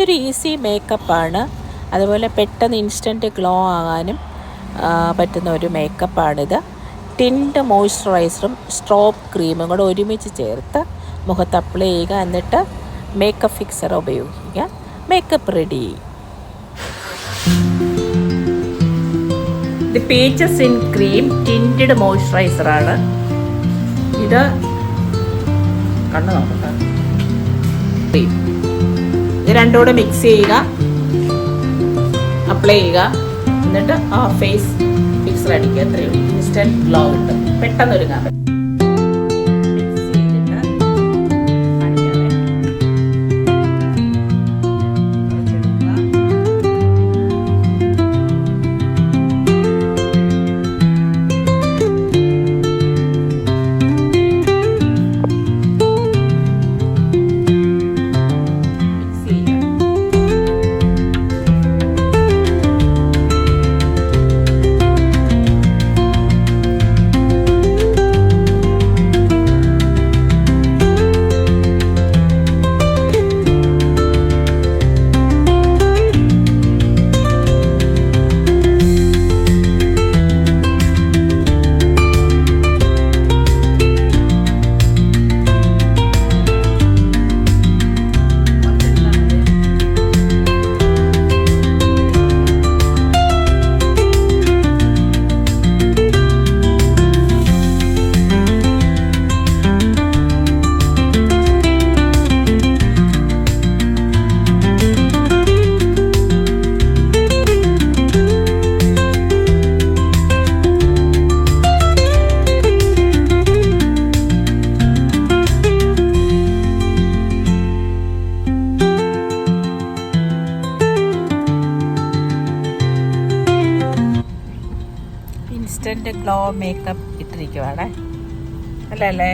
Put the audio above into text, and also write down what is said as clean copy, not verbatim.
ഇതൊരു ഈസി മേക്കപ്പാണ്. അതുപോലെ പെട്ടെന്ന് ഇൻസ്റ്റൻറ്റ് ഗ്ലോ ആകാനും പറ്റുന്ന ഒരു മേക്കപ്പാണിത്. ടിൻഡ് മോയ്സ്ചറൈസറും സ്ട്രോബ് ക്രീമും കൂടെ ഒരുമിച്ച് ചേർത്ത് മുഖത്ത് അപ്ലൈ ചെയ്യുക. എന്നിട്ട് മേക്കപ്പ് ഫിക്സർ ഉപയോഗിക്കുക. Makeup ready. ഇത് പീച്ചസ് ഇൻ ക്രീം ടിൻഡ് മോയ്സ്ചറൈസറാണ്. ഇത് കണ്ണു നോക്കട്ടെ. ഇത് രണ്ടുകൂടെ മിക്സ് ചെയ്യുക, അപ്ലൈ ചെയ്യുക. എന്നിട്ട് ആ ഫേസ് ഫിക്സർ അടിക്കുക. അത്രയും ഇൻസ്റ്റൻറ്റ് ഗ്ലോ കിട്ടും. പെട്ടെന്ന് ഒരുങ്ങാൻ പറ്റും. ഇൻസ്റ്റൻറ്റ് ഗ്ലോ മേക്കപ്പ് ഇട്ടിരിക്കുവാണ് അല്ലേ?